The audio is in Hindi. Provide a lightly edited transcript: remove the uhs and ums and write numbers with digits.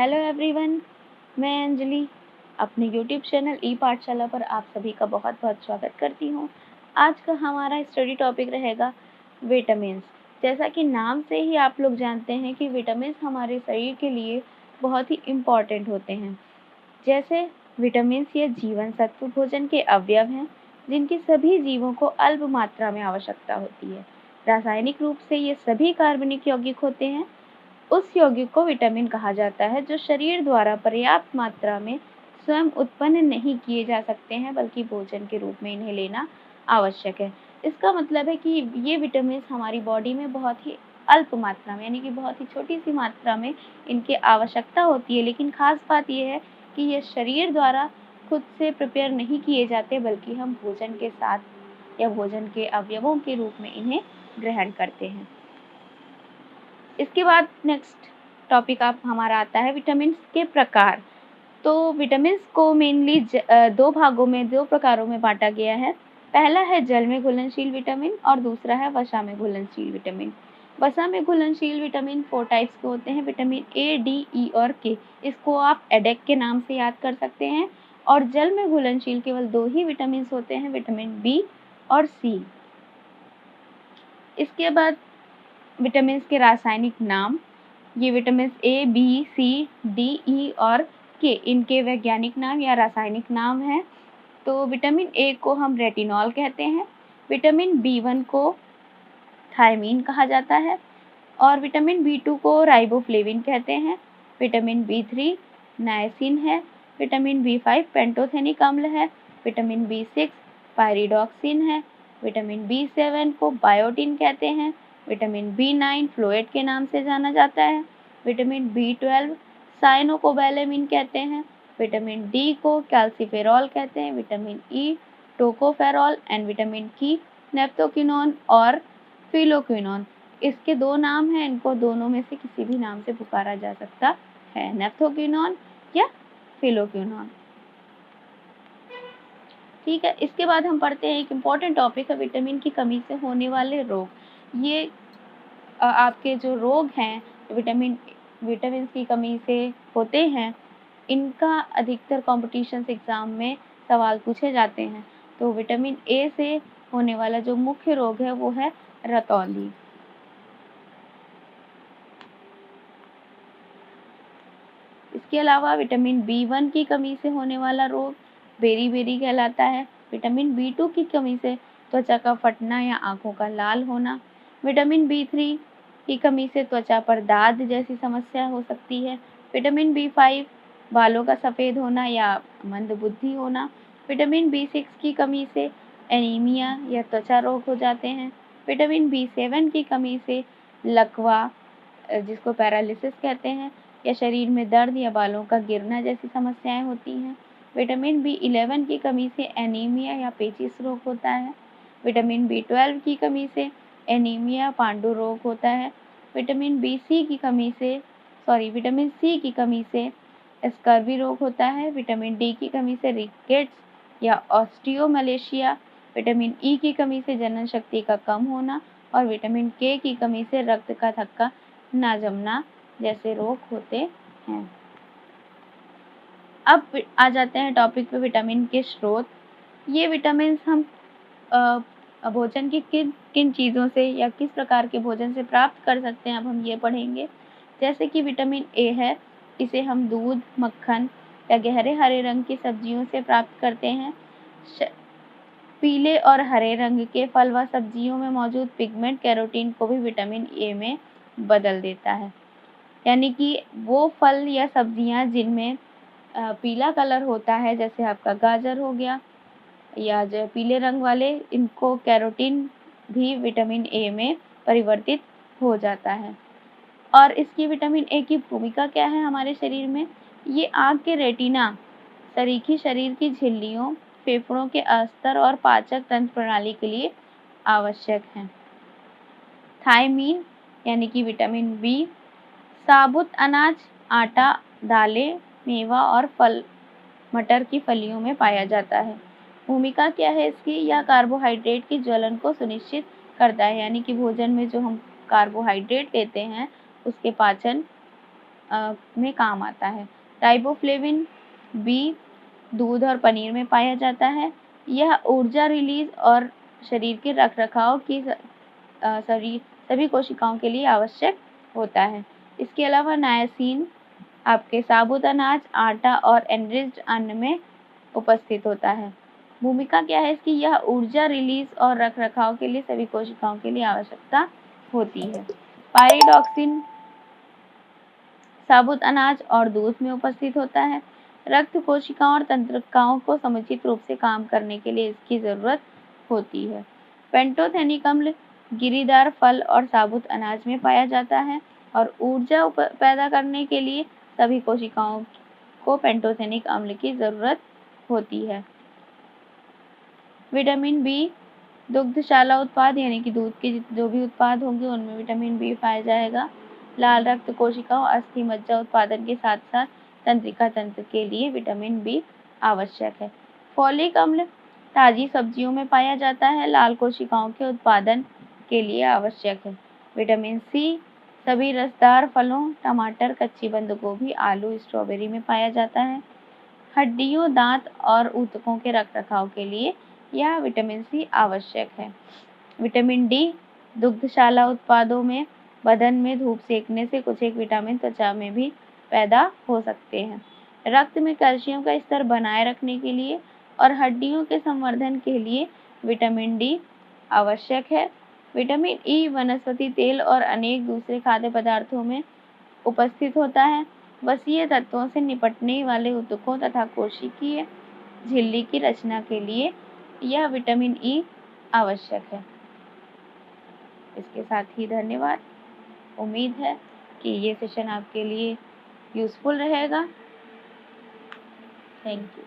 हेलो एवरीवन, मैं अंजलि अपने यूट्यूब चैनल ई पाठशाला पर आप सभी का बहुत बहुत स्वागत करती हूँ। आज का हमारा स्टडी टॉपिक रहेगा विटामिन्स। जैसा कि नाम से ही आप लोग जानते हैं कि विटामिन्स हमारे शरीर के लिए बहुत ही इम्पॉर्टेंट होते हैं। जैसे विटामिन्स ये जीवन सत्व भोजन के अवयव हैं जिनकी सभी जीवों को अल्प मात्रा में आवश्यकता होती है। रासायनिक रूप से ये सभी कार्बनिक यौगिक होते हैं। उस यौगिक को विटामिन कहा जाता है जो शरीर द्वारा पर्याप्त मात्रा में स्वयं उत्पन्न नहीं किए जा सकते हैं, बल्कि भोजन के रूप में इन्हें लेना आवश्यक है। इसका मतलब है कि ये विटामिन हमारी बॉडी में बहुत ही अल्प मात्रा में, यानी कि बहुत ही छोटी सी मात्रा में इनकी आवश्यकता होती है। लेकिन खास बात यह है कि ये शरीर द्वारा खुद से प्रिपेयर नहीं किए जाते, बल्कि हम भोजन के साथ या भोजन के अवयवों के रूप में इन्हें ग्रहण करते हैं। इसके बाद नेक्स्ट टॉपिक आप हमारा आता है विटामिन के प्रकार। तो विटामिन को मेनली दो प्रकारों में बांटा गया है। पहला है जल में घुलनशील विटामिन और दूसरा है वसा में घुलनशील विटामिन। वसा में घुलनशील विटामिन 4 टाइप्स के होते हैं, विटामिन ए, डी, ई और के। इसको आप एडेक के नाम से याद कर सकते हैं। और जल में घुलनशील केवल 2 ही विटामिन होते हैं, विटामिन बी और सी। इसके बाद विटामिन के रासायनिक नाम। ये vitamin A, B, C, D, E और के इनके वैज्ञानिक नाम या रासायनिक नाम है। तो विटामिन ए को हम रेटिनॉल कहते हैं, विटामिन बी1 को थायमीन कहा जाता है और विटामिन बी2 को राइबोफ्लेविन कहते हैं। विटामिन बी3 नायसिन है, विटामिन बी5 पेंटोथेनिक अम्ल है, विटामिन बी6 पायरिडॉक्सिन है, विटामिन बी7 को बायोटिन कहते हैं, विटामिन बी9 फ्लोएट के नाम से जाना जाता है, विटामिन बी12 साइनोकोबैलेमिन कहते हैं, विटामिन डी को कैल्सिफेरॉल कहते हैं, vitamin E tocopherol and vitamin की नेप्थोक्विनोन और फिलोक्विनोन। इसके 2 नाम हैं, इनको दोनों में से किसी भी नाम से पुकारा जा सकता है, नेप्थोक्विनोन या फिलोक्विनोन। ठीक है, इसके बाद हम पढ़ते हैं एक इम्पॉर्टेंट टॉपिक है विटामिन की कमी से होने वाले रोग। ये आपके जो रोग हैं विटामिन की कमी से होते हैं, इनका अधिकतर कॉम्पिटिशन्स एग्जाम में सवाल पूछे जाते हैं। तो विटामिन ए से होने वाला जो मुख्य रोग है वो है रतौंधी। इसके अलावा विटामिन बी1 की कमी से होने वाला रोग बेरी कहलाता है। विटामिन बी2 की कमी से त्वचा का फटना या आंखों का लाल होना। विटामिन बी3 की कमी से त्वचा पर दाद जैसी समस्या हो सकती है। विटामिन बी5 बालों का सफ़ेद होना या मंदबुद्धि होना। विटामिन बी6 की कमी से एनीमिया या त्वचा रोग हो जाते हैं। विटामिन बी7 की कमी से लकवा, जिसको पैरालिसिस कहते हैं, या शरीर में दर्द या बालों का गिरना जैसी समस्याएं होती हैं। विटामिन बी11 की कमी से एनीमिया या पेचिश रोग होता है। विटामिन बी12 की कमी से एनीमिया पांडु रोग होता है। विटामिन सी की कमी से स्कर्वी रोग होता है। विटामिन डी की कमी से रिकेट्स या ऑस्टियोमलेशिया। विटामिन ई की कमी से जनन शक्ति का कम होना और विटामिन के की कमी से रक्त का थक्का ना जमना जैसे रोग होते हैं। अब आ जाते हैं टॉपिक पे विटामिन के स्रोत। ये विटामिन हम भोजन की किन किन चीज़ों से या किस प्रकार के भोजन से प्राप्त कर सकते हैं, अब हम ये पढ़ेंगे। जैसे कि विटामिन ए है, इसे हम दूध, मक्खन या गहरे हरे रंग की सब्जियों से प्राप्त करते हैं। पीले और हरे रंग के फल व सब्जियों में मौजूद पिगमेंट कैरोटीन को भी विटामिन ए में बदल देता है। यानी कि वो फल या सब्जियां जिनमें पीला कलर होता है, जैसे आपका गाजर हो गया या जो पीले रंग वाले, इनको कैरोटीन भी विटामिन ए में परिवर्तित हो जाता है। और इसकी विटामिन ए की भूमिका क्या है हमारे शरीर में? ये आँख के रेटिना, सरीखी शरीर की झिल्लियों, फेफड़ों के अस्तर और पाचक तंत्र प्रणाली के लिए आवश्यक है। थायमीन यानी कि विटामिन बी साबुत अनाज, आटा, दालें, मेवा और फल, मटर की फलियों में पाया जाता है। भूमिका क्या है इसकी? यह कार्बोहाइड्रेट की ज्वलन को सुनिश्चित करता है, यानी कि भोजन में जो हम कार्बोहाइड्रेट लेते हैं उसके पाचन में काम आता है। राइबोफ्लेविन बी दूध और पनीर में पाया जाता है। यह ऊर्जा रिलीज और शरीर के रखरखाव की सभी कोशिकाओं के लिए आवश्यक होता है। इसके अलावा नायसिन आपके साबुत अनाज, आटा और एनरिच्ड अन्न में उपस्थित होता है। भूमिका क्या है इसकी? यह ऊर्जा रिलीज और रखरखाव के लिए सभी कोशिकाओं के लिए आवश्यकता होती है। पायरिडॉक्सिन साबुत अनाज और दूध में उपस्थित होता है। रक्त कोशिकाओं और तंत्रिकाओं को समुचित रूप से काम करने के लिए इसकी जरूरत होती है। पेंटोथेनिक अम्ल गिरीदार फल और साबुत अनाज में पाया जाता है और ऊर्जा पैदा करने के लिए सभी कोशिकाओं को पेंटोथेनिक अम्ल की जरूरत होती है। विटामिन बी दुग्धशाला उत्पाद यानी कि दूध के जो भी उत्पाद होंगे उनमें विटामिन बी पाया जाएगा। लाल रक्त कोशिकाओं, अस्थि मज्जा उत्पादन के साथ साथ तंत्रिका तंत्र के लिए विटामिन बी आवश्यक है। फोलिक अम्ल ताजी सब्जियों में पाया जाता है, लाल कोशिकाओं के उत्पादन के लिए आवश्यक है। विटामिन सी सभी रसदार फलों, टमाटर, कच्ची बंद गोभी, आलू, स्ट्रॉबेरी में पाया जाता है। हड्डियों, दांत और ऊतकों के रखरखाव के लिए यह विटामिन सी आवश्यक है। विटामिन डी दुग्धशाला उत्पादों में बदन में धूप सेकने से कुछ एक विटामिन त्वचा में भी पैदा हो सकते हैं। रक्त में कैल्शियम का स्तर बनाए रखने के लिए और हड्डियों के संवर्धन के लिए विटामिन डी आवश्यक है। विटामिन ई वनस्पति तेल और अनेक दूसरे खाद्य पदार्थों में उपस्थित होता है। वसीय तत्वों से निपटने वाले ऊतकों तथा कोशिकीय झिल्ली की रचना के लिए यह विटामिन ई आवश्यक है। इसके साथ ही धन्यवाद। उम्मीद है कि ये सेशन आपके लिए यूजफुल रहेगा। Thank you.